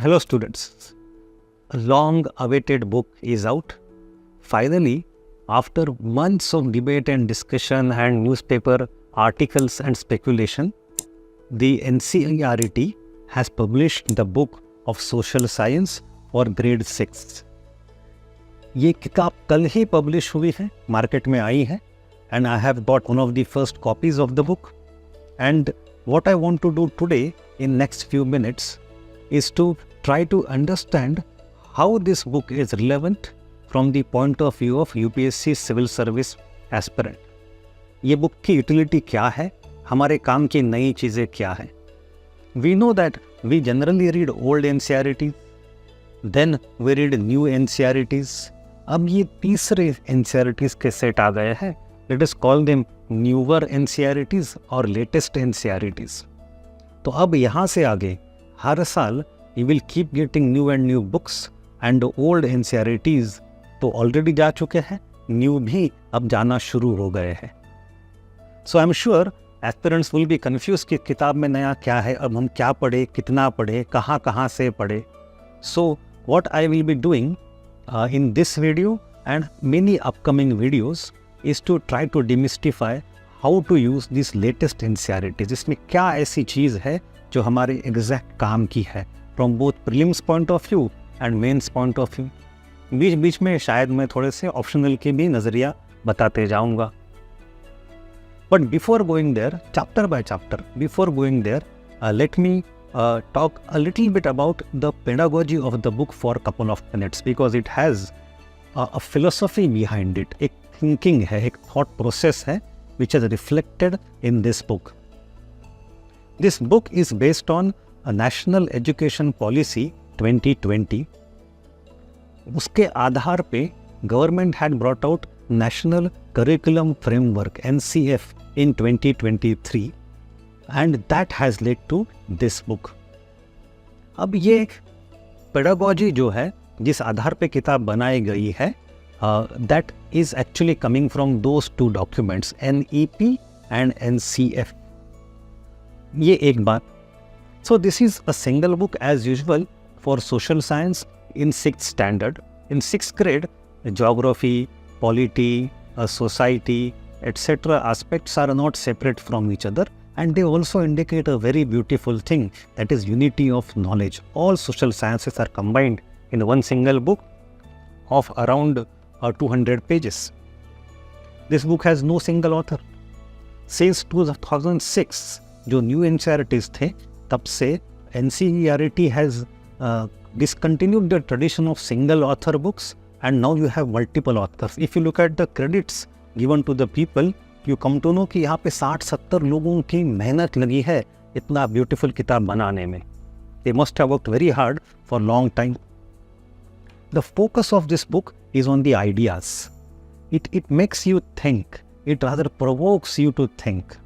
Hello students, a long awaited book is out. Finally, after months of debate and discussion and newspaper articles and speculation, the NCERT has published the book of social science for grade 6. ये किताब कल ही publish हुई है, market में आई है, and I have bought one of the first copies of the book. And what I want to do today in next few minutes is to try to understand how this book is relevant from the point of view of UPSC civil service aspirant. ये book की utility क्या है, हमारे काम की नई चीज़ें क्या है. We know that we generally read old NCERTs, then we read new NCERTs. अब ये तीसरे NCERTs के सेट आ गए हैं. Let us call them newer NCERTs और latest NCERTs. तो अब यहाँ से आगे हर साल you will keep getting new and new books and old NCERTs तो already जा चुके हैं, new भी अब जाना शुरू हो गए हैं. So I'm sure aspirants will be confused कि किताब में नया क्या है, अब हम क्या पढ़े, कितना पढ़े, कहाँ से पढ़े. So what I will be doing in this video and many upcoming videos is to try to demystify how to use this latest NCERTs. इसमें क्या ऐसी चीज़ है जो हमारे एग्जैक्ट काम की है from both prelims point of view and mains point of view. बीच बीच में शायद मैं थोड़े से ऑप्शनल के भी नज़रिया बताते जाऊंगा. But before going there, chapter by chapter, before going there, let me talk a little bit about the pedagogy of the book for a couple of minutes because it has a philosophy behind it. एक thinking है, एक thought process है which is reflected in this book. This book is based on a National Education Policy 2020. उसके आधार पे government had brought out National Curriculum Framework NCF in 2023 and that has led to this book. अब ये pedagogy जो है जिस आधार पे किताब बनाई गई है that is actually coming from those two documents NEP and NCF. ये एक बात. So this is a single book as usual for social science in 6th standard. In 6th grade, geography, polity, society, etc. aspects are not separate from each other and they also indicate a very beautiful thing, that is unity of knowledge. All social sciences are combined in one single book of around 200 pages. This book has no single author. Since 2006, जो new NCERTs थे, तब से NCERT has discontinued the tradition of single author books and now you have multiple authors. If you look at the credits given to the people, you come to know कि यहाँ पे 60-70 लोगों की मेहनत लगी है इतना ब्यूटीफुल किताब बनाने में. They must have worked very hard for a long time. The focus of this book is on the ideas. It makes you think. It rather provokes you to think.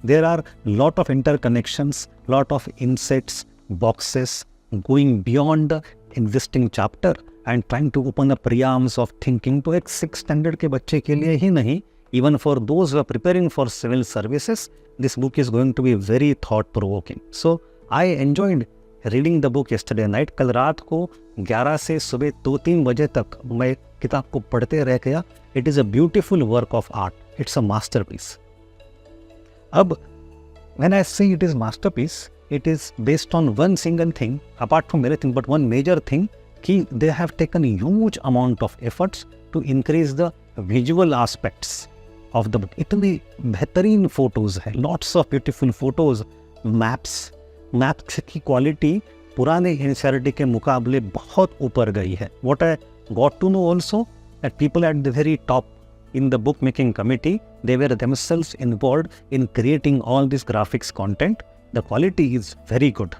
There are lot of interconnections, lot of insets, boxes going beyond the existing chapter and trying to open up realms of thinking to एक 6th standard के बच्चे के लिए ही नहीं, even for those who are preparing for civil services, this book is going to be very thought-provoking. So I enjoyed reading the book yesterday night. कल रात को 11 से सुबह 2-3 बजे तक मैं किताब को पढ़ते रह गया. It is a beautiful work of art. It's a masterpiece. अब when I say it is masterpiece, it is based on one single thing, apart from everything, but one major thing, कि they have taken a huge amount of efforts to increase the visual aspects of the book. इतनी बेहतरीन photos है, lots of beautiful photos, maps की quality पुराने NCERT के मुकाबले बहुत ऊपर गई है. What I got to know also that people at the very top in the book making committee, they were themselves involved in creating all this graphics content. The quality is very good.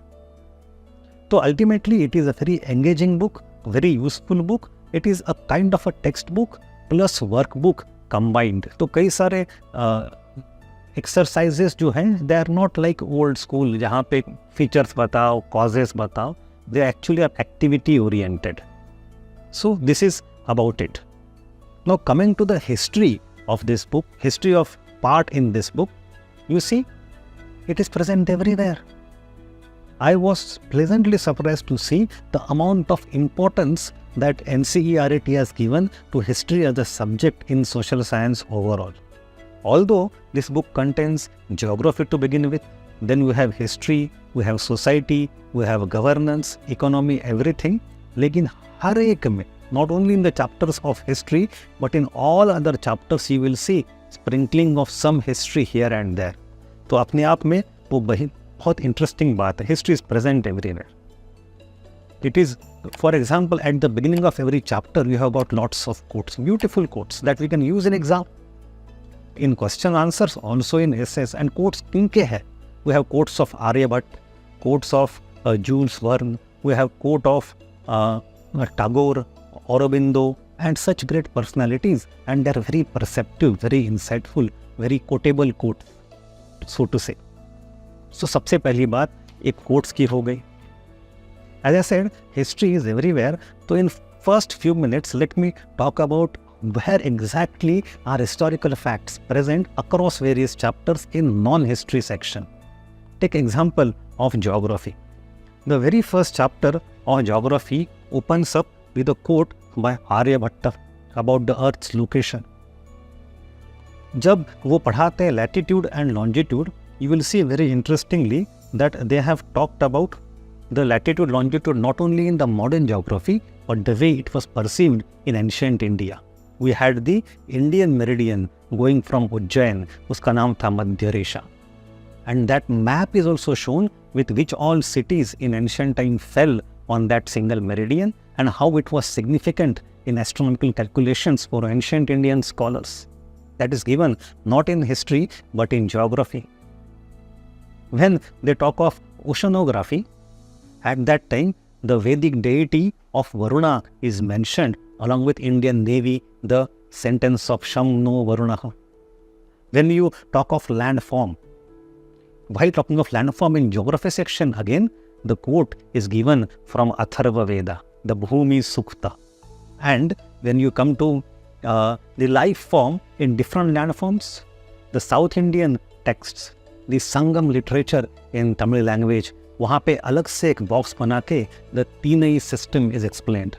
So ultimately it is a very engaging book, very useful book. It is a kind of a textbook plus workbook combined. तो कई सारे exercises जो हैं, they are not like old school जहाँ पे features बताओ, causes बताओ. They actually are activity oriented. So this is about it. Now coming to the history of this book, history of part in this book, you see, it is present everywhere. I was pleasantly surprised to see the amount of importance that NCERT has given to history as a subject in social science overall. Although this book contains geography to begin with, then we have history, we have society, we have governance, economy, everything. लेकिन हर एक में, not only in the chapters of history, but in all other chapters you will see sprinkling of some history here and there. तो अपने आप में वो बहुत interesting बात है. History is present everywhere. It is, for example, at the beginning of every chapter, you have got lots of quotes, beautiful quotes that we can use in exam, in question answers, also in essays. And quotes किनके हैं? We have quotes of Aryabhatta, quotes of Jules Verne, we have quote of Tagore, Aurobindo, and such great personalities. And they are very perceptive, very insightful, very quotable quotes, so to say. So सबसे पहली बात एक quotes की हो गई. As I said, history is everywhere. So in first few minutes, let me talk about where exactly are historical facts present across various chapters in non-history section. Take example of geography. The very first chapter of geography opens up with a quote by Aryabhatta about the Earth's location. जब वो पढ़ाते हैं latitude and longitude, you will see very interestingly that they have talked about the latitude longitude not only in the modern geography but the way it was perceived in ancient India. We had the Indian meridian going from Ujjain, उसका नाम था मध्य रेखा, and that map is also shown with which all cities in ancient time fell on that single meridian and how it was significant in astronomical calculations for ancient Indian scholars. That is given not in history but in geography. When they talk of oceanography, at that time the Vedic deity of Varuna is mentioned along with Indian Navy, the sentence of Sham no Varunaha. When you talk of landform, while talking of landform in geography section, again the quote is given from Atharva Veda, the Bhumi Sukta. And when you come to the life form in different landforms, the South Indian texts, the Sangam literature in Tamil language, वहाँ पे अलग से एक box बना के the Tinai system is explained.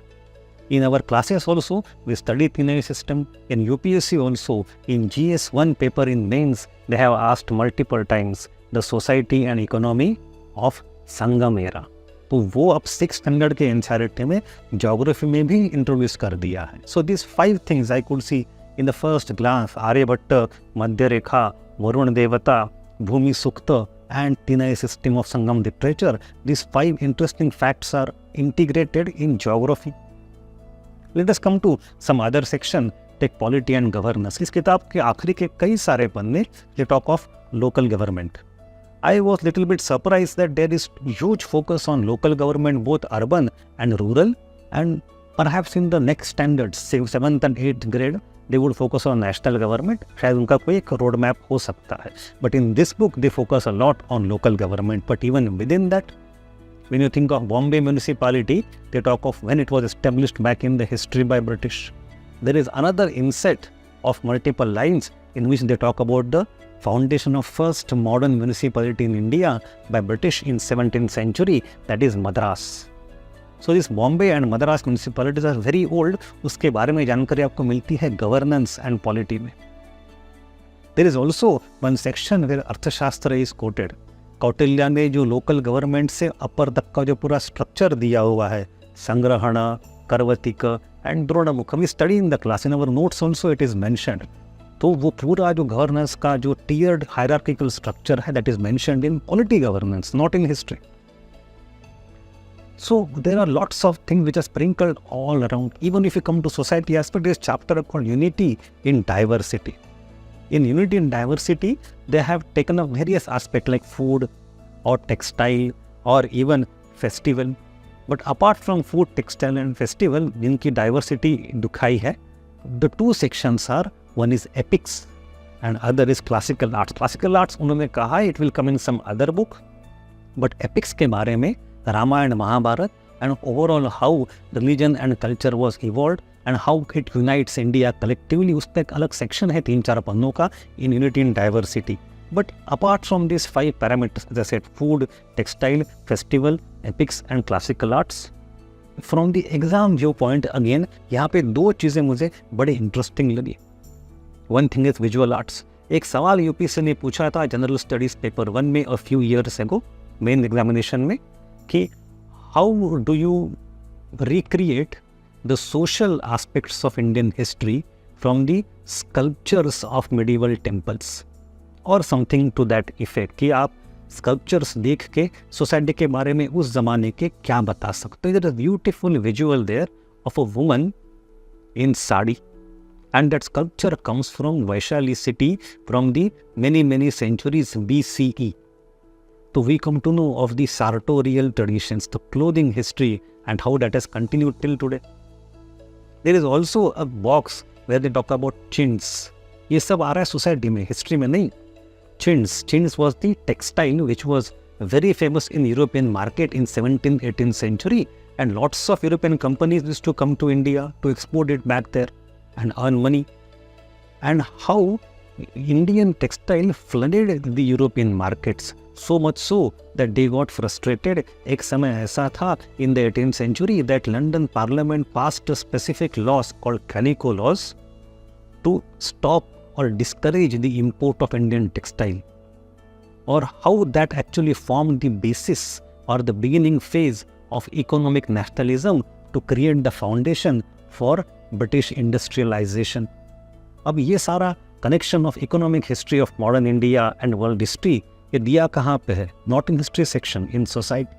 In our classes also, we study Tinai system. In UPSC also, in GS1 paper in mains, they have asked multiple times the society and economy of Sangam era. तो वो अब 6th standard के NCERT में geography में भी introduce कर दिया है. So these 5 things I could see in the first glance: Aryabhatta, Madhya Rekha, Varun Devata, Bhumi Sukta, and Tinai system of Sangam literature. These 5 interesting facts are integrated in geography. Let us come to some other section. Take polity and governance. इस किताब के आखिरी के कई सारे पन्ने they talk of local government. I was little bit surprised that there is huge focus on local government, both urban and rural, and perhaps in the next standards, say 7th and 8th grade, they would focus on national government. शायद उनका कोई एक road map हो सकता है. But in this book, they focus a lot on local government. But even within that, when you think of Bombay municipality, they talk of when it was established back in the history by British. There is another inset of multiple lines in which they talk about the foundation of first modern municipality in India by British in 17th century, that is Madras. So this Bombay and Madras municipalities are very old. उसके बारे में जानकारी आपको मिलती है governance and polity में. There is also one section where अर्थशास्त्र is quoted. Kautilya ने जो लोकल गवर्नमेंट से अपर तक का जो पूरा स्ट्रक्चर दिया हुआ है, संग्रहण, करवतिक एंड द्रोणमुख, we study in the class, in our notes also it is mentioned. तो वो पूरा जो गवर्नेंस का जो टीयर्ड हायरार्किकल स्ट्रक्चर है, that is mentioned in polity governance, not in history. So there are lots of things which are sprinkled all around. Even if you come to society aspect, there is chapter called Unity in Diversity. In Unity in Diversity, they have taken up various aspects like food or textile or even festival. But apart from food, textile and festival, जिनकी diversity दिखाई है, the 2 sections are, one is epics and other is classical arts. Classical arts उन्होंने कहा it will come in some other book, but epics के बारे में Ramayana, Mahabharata, and overall how religion and culture was evolved and how it unites India collectively, उसका एक अलग section है 3-4 पन्नों का in Unity in Diversity. But apart from these 5 parameters, as I said, food, textile, festival, epics and classical arts, from the exam viewpoint again, यहाँ पे 2 चीज़ें मुझे बड़े इंटरेस्टिंग लगी. One thing is visual arts. एक सवाल यूपीएससी ने पूछा था जनरल स्टडीज पेपर 1 में a few years ago, main examination में, कि how do you recreate the social aspects of Indian history from the sculptures of medieval temples or something to that effect, कि आप sculptures देख के society के बारे में उस जमाने के क्या बता सकते हो. There is a beautiful visual there of a woman in sari, and that sculpture comes from Vaishali city from the many centuries BCE. So we come to know of the sartorial traditions, the clothing history, and how that has continued till today. There is also a box where they talk about chintz. ये सब आ रहा है society में, history में नहीं. Chintz was the textile which was very famous in European market in 17th, 18th century, and lots of European companies used to come to India to export it back there and earn money. And how Indian textile flooded the European markets, so much so that they got frustrated. एक समय ऐसा था in the 18th century that London Parliament passed a specific laws called Calico laws to stop or discourage the import of Indian textile, or how that actually formed the basis or the beginning phase of economic nationalism to create the foundation for British industrialization. अब ये सारा connection of economic history of modern India and world history ये दिया कहाँ पे है? Not in history section, in society.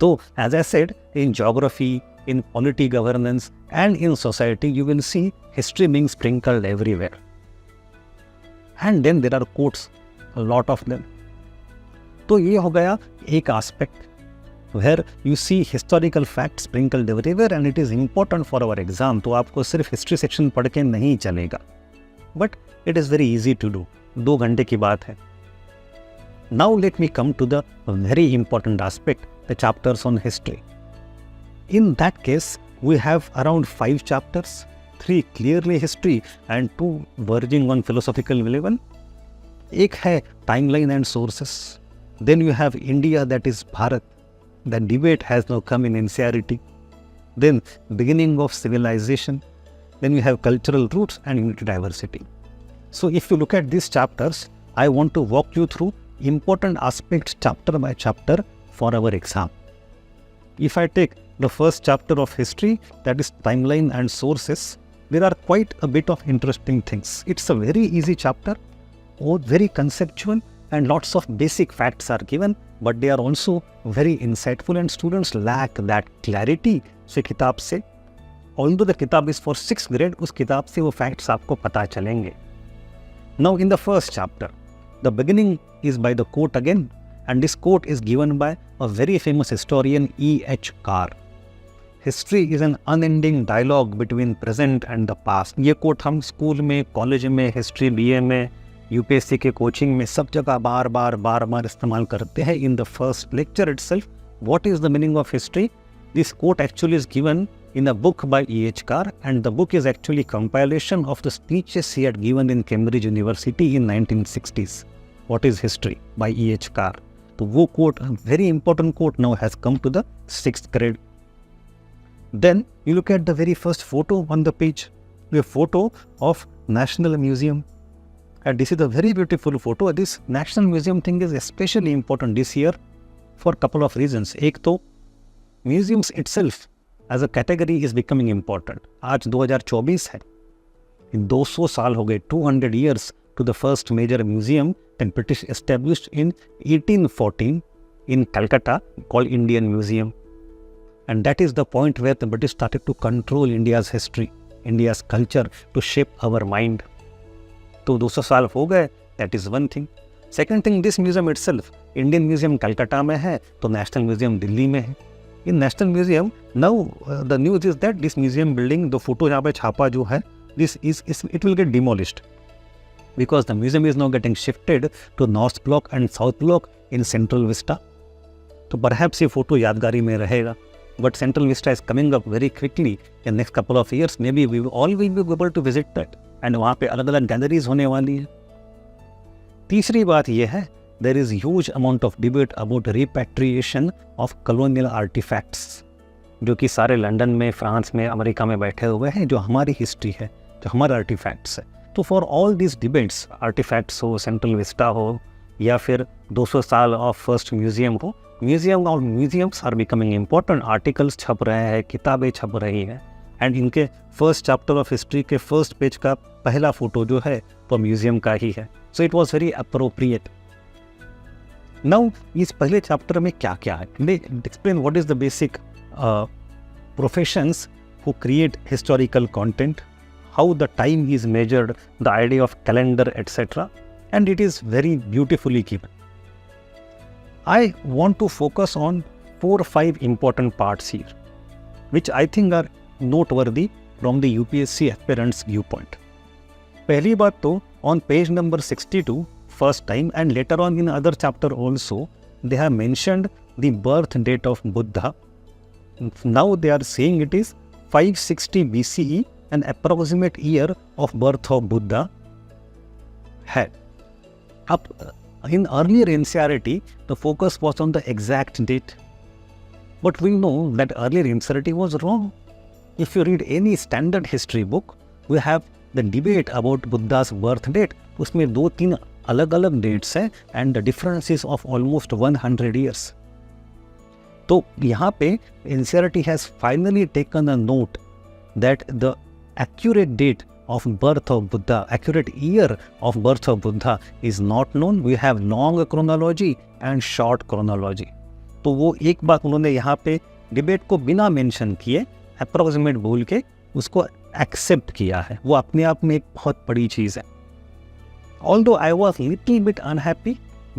तो as I said, in geography, in polity governance and in society, you will see history being sprinkled everywhere. And then there are quotes, a lot of them. तो ये हो गया एक aspect where you see historical facts sprinkled everywhere and it is important for our exam. तो आपको सिर्फ history section पढ़ के नहीं चलेगा. But it is very easy to do. 2 घंटे की बात है. Now let me come to the very important aspect, the chapters on history. In that case, we have around 5 chapters, 3 clearly history and 2 verging on philosophical level. एक है timeline and sources. Then you have India, that is Bharat. The debate has now come in NCERT. Then beginning of civilization. Then you have cultural roots and unity diversity. So if you look at these chapters, I want to walk you through important aspects chapter by chapter for our exam. If I take the first chapter of history, that is timeline and sources, there are quite a bit of interesting things. It's a very easy chapter, very conceptual, and lots of basic facts are given, but they are also very insightful and students lack that clarity. So किताब से, although the kitab is for 6th grade, उस किताब से वो facts आपको पता चलेंगे. Now in the first chapter, the beginning is by the quote again, and this quote is given by a very famous historian E.H. Carr. History is an unending dialogue between present and the past. ये coat हम school में, college में, history BA में, UPSC के coaching में सब जगह बार बार इस्तेमाल करते हैं. In the first lecture itself, what is the meaning of history? This quote actually is given in a book by E.H. Carr, and the book is actually compilation of the speeches he had given in Cambridge University in 1960s. What is history? By E.H. Carr. तो वो quote, a very important quote, now has come to the 6th grade. Then you look at the very first photo on the page, a photo of National Museum, and this is a very beautiful photo. This National Museum thing is especially important this year for a couple of reasons. एक तो museums itself as a category is becoming important. आज 2024 है, 200 साल हो गए, 200 years to the first major museum that British established in 1814 in Calcutta, called Indian Museum. And that is the point where the British started to control India's history, India's culture, to shape our mind. तो 200 साल हो गए, that is one thing. Second thing, this museum itself, Indian Museum Calcutta में है, तो National Museum Delhi में है. In National Museum, now the news is that this museum building, the photo यहाँ पे छापा जो है, it will get demolished, because the museum is now getting shifted to North Block and South Block in Central Vista. तो perhaps ये photo यादगारी में रहेगा. But Central Vista is coming up very quickly in next couple of years. Maybe we all will be able to visit that. And वहाँ पे अलग अलग galleries होने वाली है. तीसरी बात यह है, there is huge amount of debate about repatriation of colonial artifacts, जो कि सारे लंदन में, फ्रांस में, अमेरिका में बैठे हुए हैं, जो हमारी हिस्ट्री है, जो हमारे आर्टिफैक्ट्स है। तो for all this debates, artifacts हो, सेंट्रल विस्टा हो, या फिर 200 साल ऑफ फर्स्ट म्यूजियम हो, म्यूजियम और museums are becoming important. Articles छप रहे हैं, किताबें छप रही हैं, एंड इनके फर्स्ट चैप्टर ऑफ हिस्ट्री के फर्स्ट पेज का पहला फोटो जो है वो म्यूजियम का ही है। So it was very appropriate. Now इस पहले चैप्टर में क्या क्या है, explain what is the basic professions who create historical content, how the time is measured, the idea of calendar, etc. And it is very beautifully given. I want to focus on 4 or 5 important parts here, which I think are noteworthy from the UPSC aspirants viewpoint. पहली बात तो on page number 62, first time, and later on in other chapter also, they have mentioned the birth date of Buddha. Now they are saying it is 560 BCE, an approximate year of birth of Buddha है. Up in earlier NCERT, the focus was on the exact date, but we know that earlier NCERT was wrong. If you read any standard history book, we have the debate about Buddha's birth date. उसमें 2-3 अलग-अलग dates हैं, and the difference is of almost 100 years. तो यहाँ पे NCERT has finally taken a note that the accurate date of birth of Buddha, accurate year of birth of Buddha is not known. We have long chronology and short chronology. तो वो एक बात उन्होंने यहाँ पे डिबेट को बिना mention किए अप्रोक्सीमेट बोल के उसको एक्सेप्ट किया है। वो अपने आप में एक बहुत बड़ी चीज़ है। Although I was little bit unhappy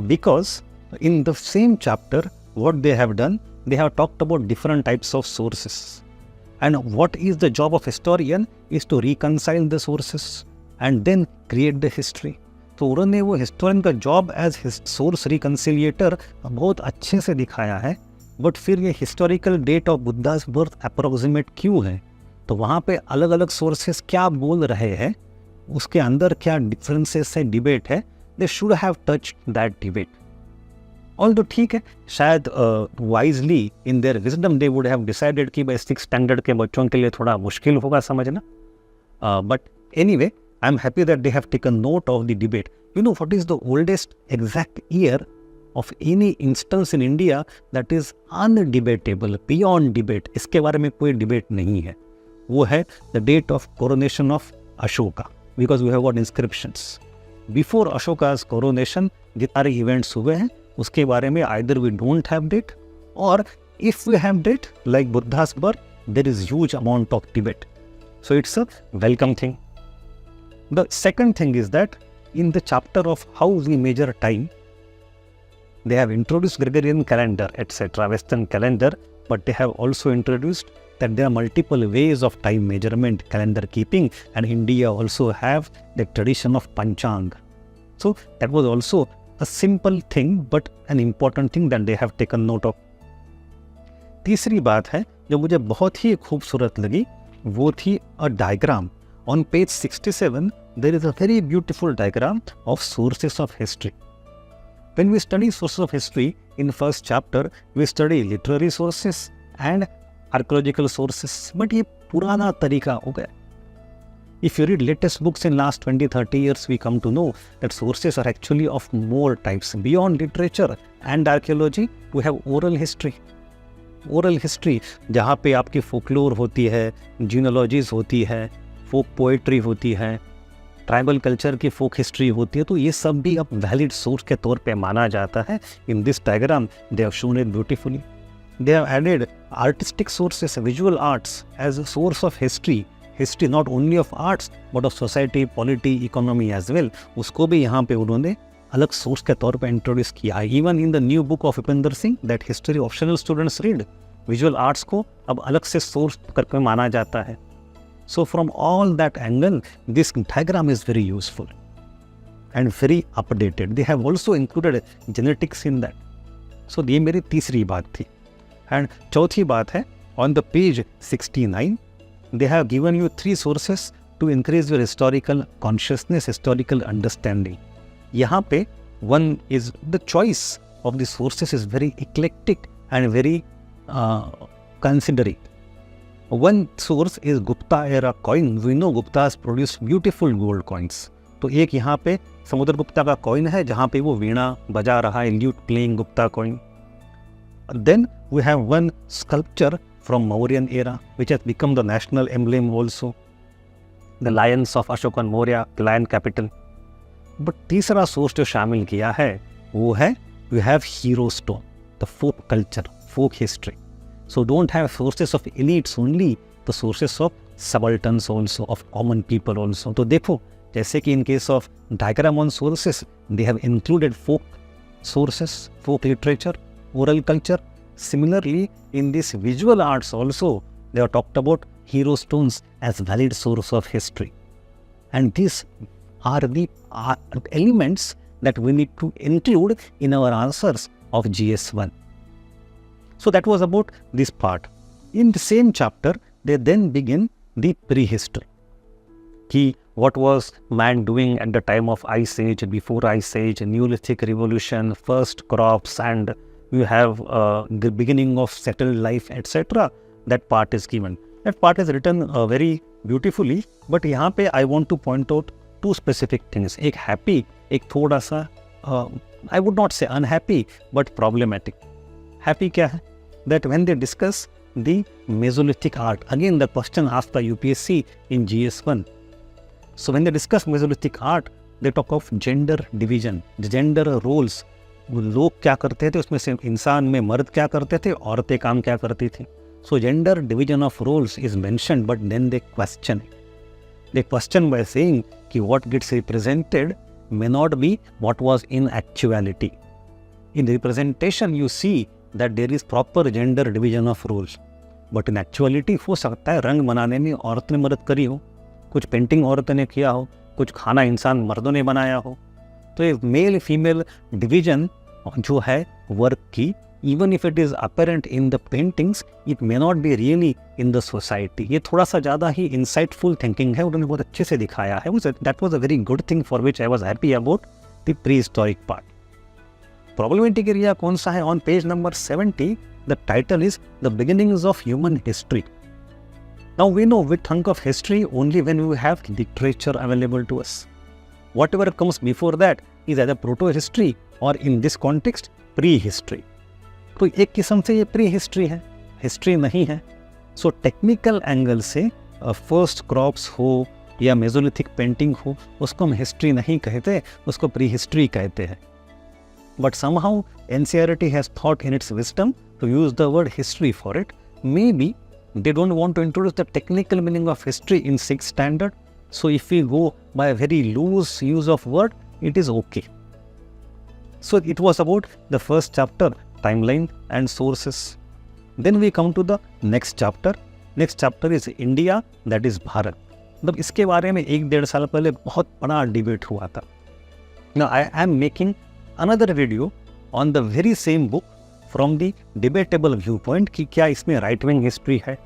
because in the same chapter what they have done, they have talked about different types of sources. And what is the job of historian is to reconcile the sources and then create the history. तो उन्होंने वो historian का job as source रिकन्सिलिएटर बहुत अच्छे से दिखाया है, but फिर ये historical date of Buddha's birth approximate क्यों है, तो वहाँ पे अलग अलग सोर्सेस क्या बोल रहे हैं, उसके अंदर क्या डिफरेंसेस है, डिबेट है, they should have touch that debate. Although ठीक है, शायद wisely in their wisdom they would have decided कि भाई 6th स्टैंडर्ड के बच्चों के लिए थोड़ा मुश्किल होगा समझना, but anyway I am happy that they have taken note of the debate. You know what is the oldest exact year of any instance in India that is undebatable, beyond debate, इसके बारे में कोई debate नहीं है, वो है the date of coronation of Ashoka, because we have got inscriptions before Ashoka's coronation. जितने events हुए हैं उसके बारे में either we don't have date, और if we have date like Buddha's birth, there is huge amount of debate, so it's a welcome thing. The second thing is that in the chapter of how we measure time, they have introduced Gregorian calendar, etc., Western calendar, but they have also introduced that there are multiple ways of time measurement, calendar keeping, and India also have the tradition of Panchang. So that was also a simple thing, but an important thing that they have taken note of. तीसरी बात है जो मुझे बहुत ही खूबसूरत लगी, वो थी a diagram. On page 67, there is a very beautiful diagram of sources of history. When we study sources of history in first chapter, we study literary sources and archaeological sources. But ये पुराना तरीका हो गया. If you read latest books in last 20-30 years, we come to know that sources are actually of more types. Beyond literature and archaeology, we have oral history. Oral history जहाँ पे आपकी folklore होती है, जीनोलॉजीज होती है, फोक पोएट्री होती है, tribal culture की फोक हिस्ट्री होती है, तो ये सब भी अब वैलिड सोर्स के तौर पे माना जाता है. In this diagram they have shown it beautifully. They have added artistic sources, visual arts as a source of history. History not only of arts but of society, polity, economy as well. उसको भी यहाँ पे उन्होंने अलग source के तौर पे introduce किया. Even in the new book of Upinder Singh that history optional students read, visual arts को अब अलग से सोर्स करके माना जाता है. So from all that angle this diagram is very useful and very updated. They have also included genetics in that. So ये मेरी तीसरी बात थी. एंड चौथी बात है on the page 69 they have given you 3 sources to increase your historical consciousness, historical understanding. यहाँ पे one is the choice of the sources is very eclectic and very considerate. One source is Gupta era coin. We know Gupta has produced beautiful gold coins. तो एक यहाँ पे समुद्रगुप्ता का coin है जहाँ पे वो वीणा बजा रहा है, lewd playing Gupta coin. Then we have one sculpture from Mauryan era which has become the national emblem also. The lions of Ashokan Maurya, the lion capital. But तीसरा सोर्स जो शामिल किया है वो है we have hero stone, the folk culture, folk history. So don't have sources of elites only, the sources of subalterns also, of common people also. तो देखो जैसे कि in case of diagram on sources, they have included folk sources, folk literature, oral culture. Similarly, in this visual arts also, they have talked about hero stones as valid source of history. And these are the elements that we need to include in our answers of GS1. So that was about this part. In the same chapter, they then begin the prehistory. What was man doing at the time of Ice Age, before Ice Age, Neolithic Revolution, first crops, and you have the beginning of settled life, etc. That part is given. That part is written very beautifully, but यहाँ पे I want to point out two specific things. एक happy, एक थोड़ा सा I would not say unhappy, but problematic. Happy क्या है? That when they discuss the Mesolithic art, again the question asked by UPSC in GS1. So when they discuss Mesolithic art, they talk of gender division, the gender roles. वो लोग क्या करते थे, उसमें से इंसान में मर्द क्या करते थे, औरतें काम क्या करती थी. So gender division of roles is mentioned, but then they question it. They question by saying कि what gets represented may not be what was in actuality. In representation, you see that there is proper gender division of roles. But in actuality, हो सकता है रंग बनाने में औरत ने मदद करी हो, कुछ पेंटिंग औरत ने किया हो, कुछ खाना इंसान मर्दों ने बनाया हो. तो ये मेल फीमेल डिवीजन जो है वर्क की, even if it is apparent in the paintings, it may not be really in the society. ये थोड़ा सा ज़्यादा ही insightful thinking है, उन्होंने बहुत अच्छे से दिखाया है. That was a very good thing for which I was happy about the prehistoric part. Problematic area कौन सा है? On page number 70, the title is The Beginnings of Human History. Now we know we think of history only when we have literature available to us. Whatever comes before that is either proto-history or in this context, pre-history. तो एक किस्म से ये pre history है, history नहीं है. So technical angle से first crops हो या मेसोलिथिक पेंटिंग हो, उसको हम हिस्ट्री नहीं कहते, उसको प्री हिस्ट्री कहते हैं. But somehow NCERT has thought in its wisdom to use the word history for it. Maybe they don't want to introduce the technical meaning of history in 6th standard. So if we go by a very loose use of word, it is okay. So it was about the first chapter, timeline and sources. Then we come to the next chapter. Next chapter is India, that is Bharat. मतलब इसके बारे में 1-1.5 साल पहले बहुत बड़ा debate हुआ था. Now I am making another video on the very same book from the debatable viewpoint कि क्या इसमें राइट विंग हिस्ट्री है,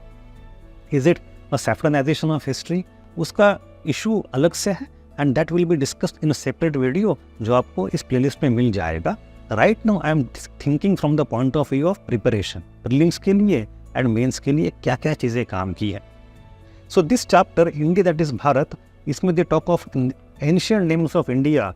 is it a saffronization of history. उसका इशू अलग से है and that will be discussed in a separate video जो आपको इस प्लेलिस्ट में मिल जाएगा. Right now I am thinking from the point of view of preparation, prelims के लिए एंड मेंस के लिए क्या क्या चीज़ें काम की है. So this chapter India that is Bharat, इसमें they talk of ancient names of India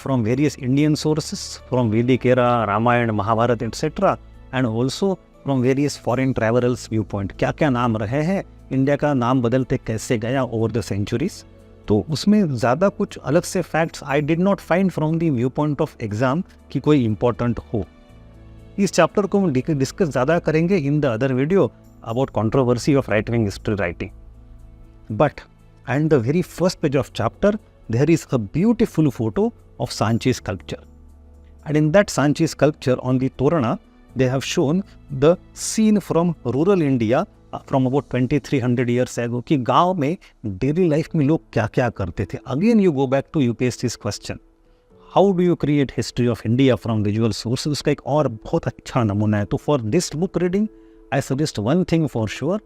from various Indian sources, from Vedic era, Ramayana, Mahabharata, etc. and also from various foreign travelers viewpoint. क्या क्या नाम रहे हैं, इंडिया का नाम बदलते कैसे गया over the centuries. तो उसमें ज़्यादा कुछ अलग से facts I did not find from the viewpoint of exam कि कोई important हो. इस चैप्टर को हम डिस्कस ज़्यादा करेंगे in the other video about controversy of right wing history writing. But and the very first page of chapter there is a beautiful photo of Sanchi sculpture, and in that Sanchi sculpture on the Torana they have shown the scene from rural India from about 2300 years ago कि गांव में daily life में लोग क्या क्या करते थे. Again you go back to UPSC's question, how do you create history of India from visual sources. उसका एक और बहुत अच्छा नमूना है. तो for this book reading I suggest one thing for sure,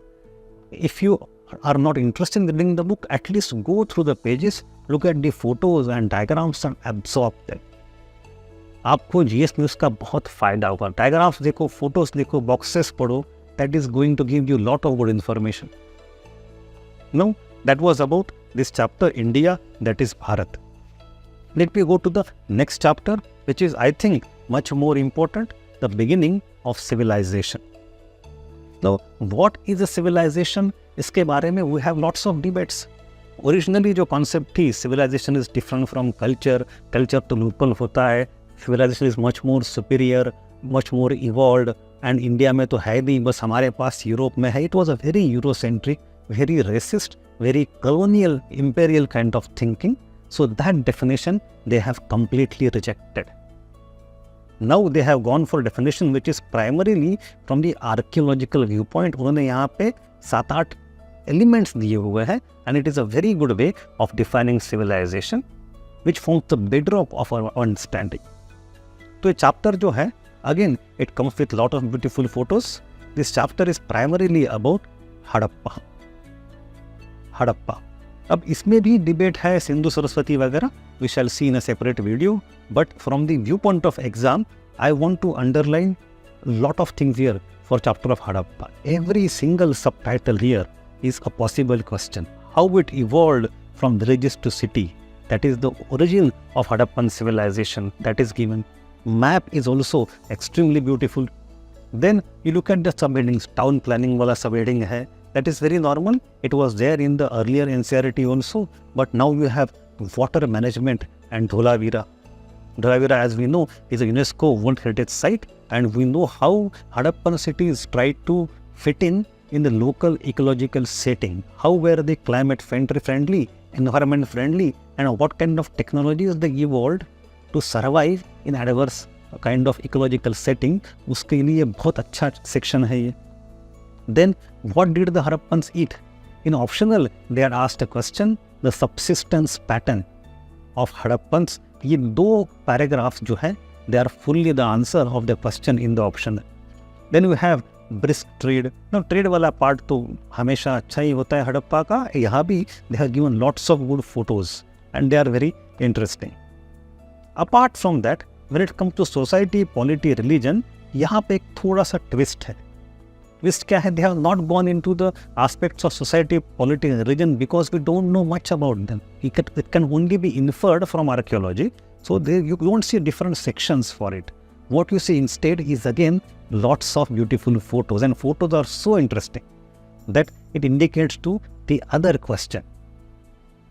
if you are not interested in reading the book, at least go through the pages, look at the photos and diagrams and absorb them. आपको GS news का बहुत फ़ायदा होगा। डायग्राफ्स देखो, photos देखो, boxes पढ़ो, that is going to give you lot of good information. No, that was about this chapter India, that is Bharat. Let me go to the next chapter, which is, I think, much more important, the beginning of civilization. Now, what is a civilization? इसके बारे में we have lots of debates. Originally जो concept थी, civilization is different from culture, culture तो local होता है, civilization is much more superior, much more evolved, and India में तो है नहीं, बस हमारे पास यूरोप में है. It was a very Eurocentric, very racist, very colonial, imperial kind of thinking. So that definition they have completely rejected. Now they have gone for definition which is primarily from the archaeological viewpoint. उन्होंने यहाँ पे 7-8 elements दिए हुए हैं, and it is a very good way of defining civilization, which forms the bedrock of our understanding. तो ये chapter जो है, again it comes with lot of beautiful photos. This chapter is primarily about Harappa. अब इसमें भी debate है, सिंधु सरस्वती वगैरह, we shall see in a separate video, but from the view point of exam I want to underline lot of things here for chapter of Harappa. Every single sub title here is a possible question. How it evolved from villages to city, that is the origin of Harappan civilisation, that is given. Map is also extremely beautiful. Then you look at the sub headings, town planning वाला सब heading है. That is very normal. It was there in the earlier NCERT also, but now you have water management and Dholavira. Dholavira, as we know, is a UNESCO World Heritage Site, and we know how Harappan cities tried to fit in the local ecological setting. How were they climate friendly, environment friendly, and what kind of technologies they evolved to survive in adverse kind of ecological setting. उसके लिए बहुत अच्छा section है ये. Then what did the Harappans eat? In optional they are asked a question, the subsistence pattern of Harappans. ये 2 paragraphs जो है, they are fully the answer of the question in the optional. Then we have brisk trade. Now trade वाला part तो हमेशा अच्छा ही होता है हड़प्पा का. यहाँ भी they have given lots of good photos and they are very interesting. Apart from that, when it comes to society, polity, religion, यहाँ पे एक थोड़ा सा twist है. Twist क्या है? They have not gone into the aspects of society, politics, and religion because we don't know much about them. It can only be inferred from archaeology. So you don't see different sections for it. What you see instead is again lots of beautiful photos, and photos are so interesting that it indicates to the other question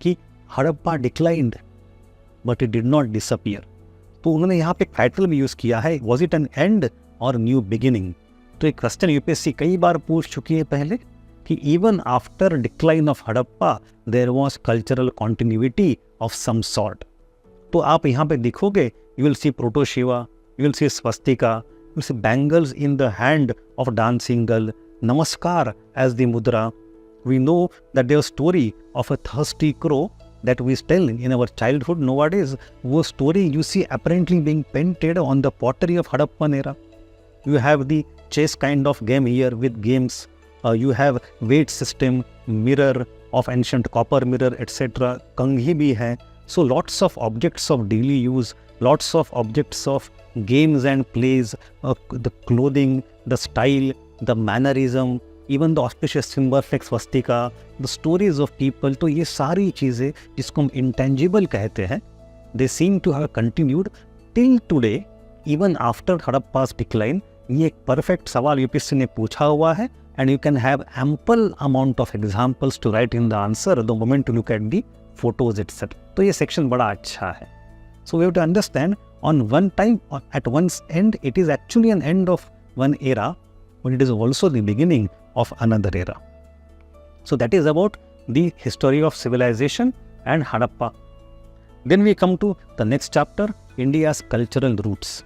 कि Harappa declined but it did not disappear. तो उन्होंने यहाँ पे title भी use किया है, was it an end or new beginning? तो एक क्वेश्चन यूपीएससी कई बार पूछ चुकी है पहले कि even after decline of Harappa there was cultural continuity of some sort. तो आप यहाँ पे देखोगे, you will see प्रोटोशिवा, you will see Swastika, you will see bangles in the hand of dancing girl, नमस्कार एज द मुद्रा. We know that their story of a thirsty crow that we tell in our childhood nowadays. वो story you see apparently being painted on the pottery of Harappan era. You have the chess kind of game here with games. You have weight system, mirror of ancient copper mirror, etc. Kanghi bhi hai. So lots of objects of daily use, lots of objects of games and plays, the clothing, the style, the mannerism, even the auspicious symbol like swastika, the stories of people. तो ये सारी चीज़ें जिसको हम intangible कहते हैं, they seem to have continued till today, even after Harappa's decline. ये एक परफेक्ट सवाल यूपीएससी ने पूछा हुआ है, and you can have ample amount of examples to write in the answer the moment to look at the photos itself. तो ये section बड़ा अच्छा है. So we have to understand on one time, at one's end, it is actually an end of one era, but it is also the beginning of another era. So that is about the history of civilization and Harappa. Then we come to the next chapter, India's cultural roots.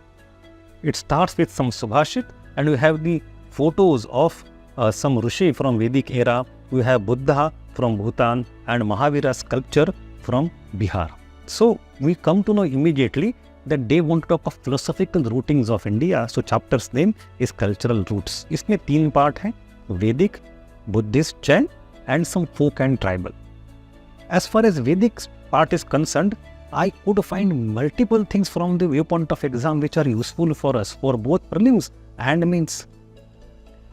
It starts with some Subhashit, and we have the photos of some Rishi from Vedic era. We have Buddha from Bhutan and Mahavira sculpture from Bihar. So we come to know immediately that they want to talk of philosophical rootings of India. So chapter's name is Cultural Roots. इसमें 3 part हैं, Vedic, Buddhist, Jain, and some folk and tribal. As far as Vedic part is concerned, I could find multiple things from the viewpoint of exam which are useful for us for both prelims and mains.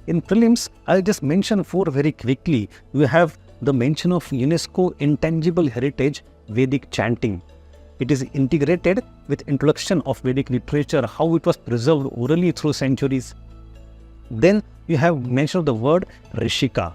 In prelims, I'll just mention 4 very quickly. You have the mention of UNESCO Intangible Heritage Vedic Chanting. It is integrated with introduction of Vedic literature, how it was preserved orally through centuries. Then you have mentioned the word Rishika.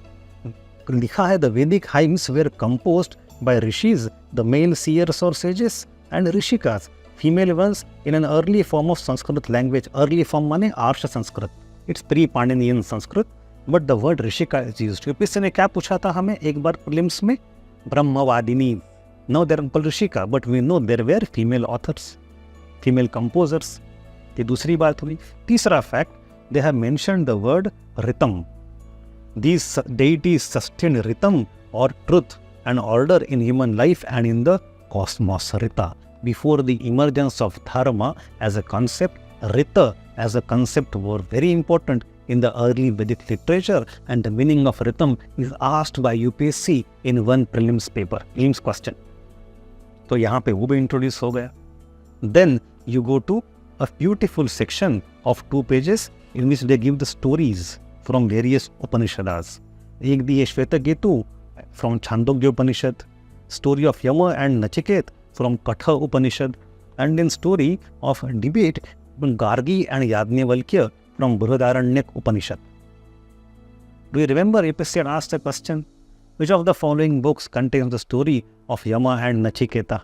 लिखा है the Vedic hymns were composed by rishis, the male seers or sages, and rishikas, female ones, in an early form of Sanskrit language. Early form माने आर्ष Sanskrit. It's pre-Pandinian Sanskrit, but the word Rishika is used. UPSC ने क्या पूछा था हमें एक बार prelims में? ब्रह्मवादिनी. Now there are Rishika, but we know there were female authors, female composers. ये दूसरी बात हुई. तीसरा fact, they have mentioned the word Ritam. These deities sustain rhythm or truth and order in human life and in the cosmos. Rita. Before the emergence of dharma as a concept, Rita as a concept were very important in the early Vedic literature, and the meaning of rhythm is asked by UPSC in one prelims paper, prelims question. तो यहाँ पे वो भी introduce हो गया. Then you go to a beautiful section of 2 pages in which they give the stories from various Upanishads. एक दिए Shvetaketu from Chandogya Upanishad, story of Yama and Nachiket from Katha Upanishad, and then story of debate between Gargi and Yajnavalkya from Brihadaranyaka Upanishad. Do you remember UPSC had asked a question? Which of the following books contains the story of Yama and Nachiketa?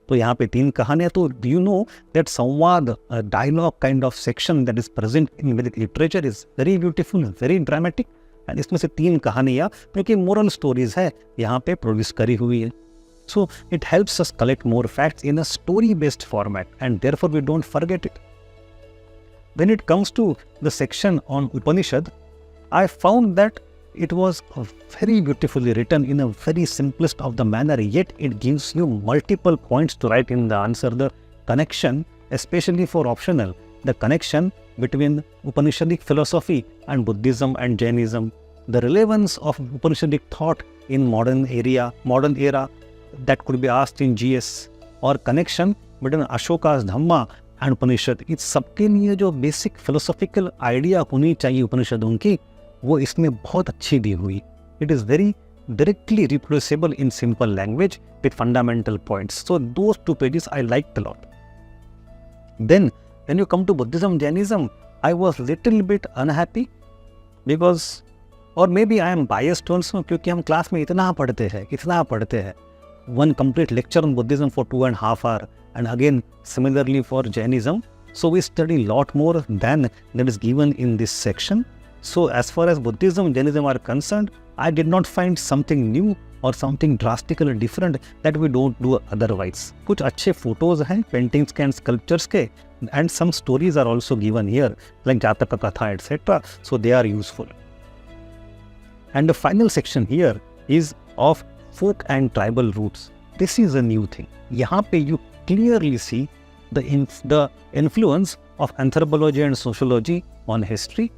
तो यहाँ पे 3 कहानियाँ. तो do you know that संवाद, a dialogue kind of section that is present in Vedic literature is very beautiful, very dramatic, and इसमें से 3 कहानियाँ क्योंकि moral stories है यहाँ पे प्रोड्यूस करी हुई है. So it helps us collect more facts in a story-based format, and therefore we don't forget it. When it comes to the section on Upanishad, I found that it was very beautifully written in a very simplest of the manner, yet it gives you multiple points to write in the answer. The connection, especially for optional, the connection between Upanishadic philosophy and Buddhism and Jainism, the relevance of Upanishadic thought in modern era that could be asked in GS, or connection between Ashoka's Dhamma and Upanishad. इस सबके लिए जो basic philosophical idea होनी चाहिए उपनिषदों की, वो इसमें बहुत अच्छी दी हुई. It is very directly reproducible in simple language with fundamental points. So those 2 pages I liked a lot. Then when you come to Buddhism, Jainism, I was little bit unhappy because, or maybe I am biased also, क्योंकि हम class में इतना पढ़ते हैं. One complete lecture on Buddhism for 2.5 hours, and again similarly for Jainism. So we study a lot more than that is given in this section. So as far as Buddhism, Jainism are concerned, I did not find something new or something drastically different that we don't do otherwise. कुछ अच्छे photos हैं, paintings के and sculptures के, and some stories are also given here, like Jataka Katha, etc. So they are useful. And the final section here is of folk and tribal roots. This is a new thing. यहाँ पे you clearly see the influence of anthropology and sociology on history.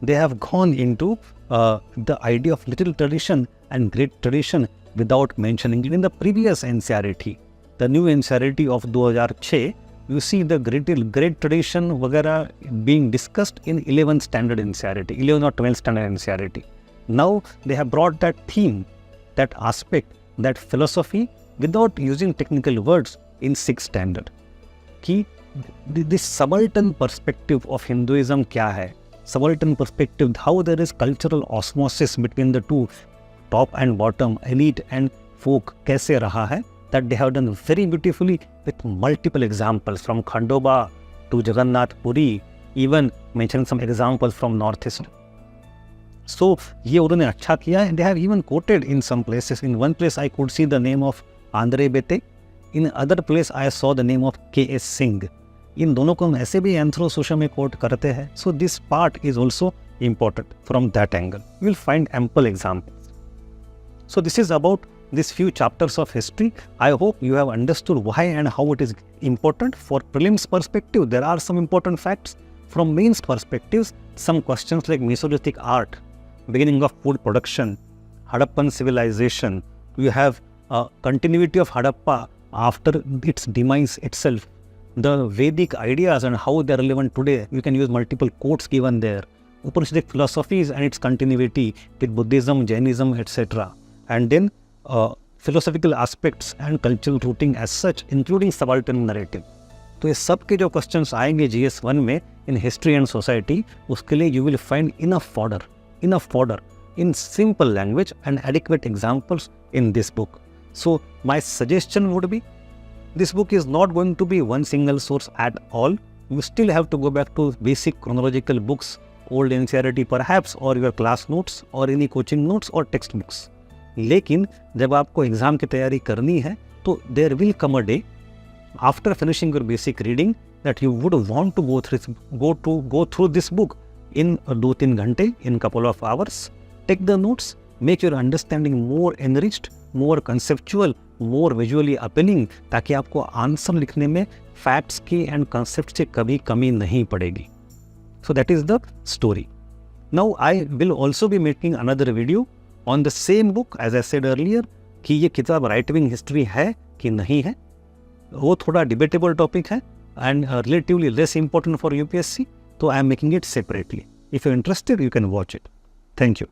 They have gone into the idea of little tradition and great tradition without mentioning it in the previous NCERT. The new NCERT of 2006, you see the great tradition वगैरह being discussed in 11th standard NCERT, 11 or 12th standard NCERT. Now they have brought that theme, that aspect, that philosophy without using technical words in 6th standard. कि this subaltern perspective of Hinduism क्या है? Subaltern perspective, how there is cultural osmosis between the two, top and bottom, elite and folk, कैसे रहा है? That they have done very beautifully with multiple examples from Khandoba to Jagannath Puri, even mentioning some examples from Northeast. So ये उन्होंने अच्छा किया, and they have even quoted in some places. In one place I could see the name of Andre Bete. In other place I saw the name of K.S. Singh. इन दोनों को हम ऐसे भी anthro सोशा में कोट करते हैं. So this part is also important from that angle. You will find ample examples. So this is about these few chapters of history. I hope you have understood why and how it is important. For prelims perspective, there are some important facts. From mains perspectives, some questions like Mesolithic art, beginning of food production, Harappan civilization. You have continuity of Harappa after its demise itself. The Vedic ideas and how they are relevant today, you can use multiple quotes given there. Upanishadic philosophies and its continuity with Buddhism, Jainism, etc. And then philosophical aspects and cultural rooting as such, including subaltern narrative. तो ये सब के जो questions आएंगे GS1 में in history and society, उसके लिए you will find enough fodder in simple language and adequate examples in this book. So my suggestion would be, this book is not going to be one single source at all. You still have to go back to basic chronological books, old NCERT perhaps, or your class notes or any coaching notes or textbooks. लेकिन जब आपको exam की तैयारी करनी है तो there will come a day after finishing your basic reading that you would want to go through this book in 2-3 घंटे, in couple of hours. Take the notes, make your understanding more enriched, more conceptual, more visually appealing, ताकि आपको answer लिखने में facts की and concept से कभी कमी नहीं पड़ेगी. So that is the story. Now I will also be making another video on the same book as I said earlier, कि ये किताब राइट विंग हिस्ट्री है कि नहीं है. वो थोड़ा डिबेटेबल टॉपिक है and relatively less important for UPSC, तो I am making it separately. If you're interested, you can watch it. Thank you.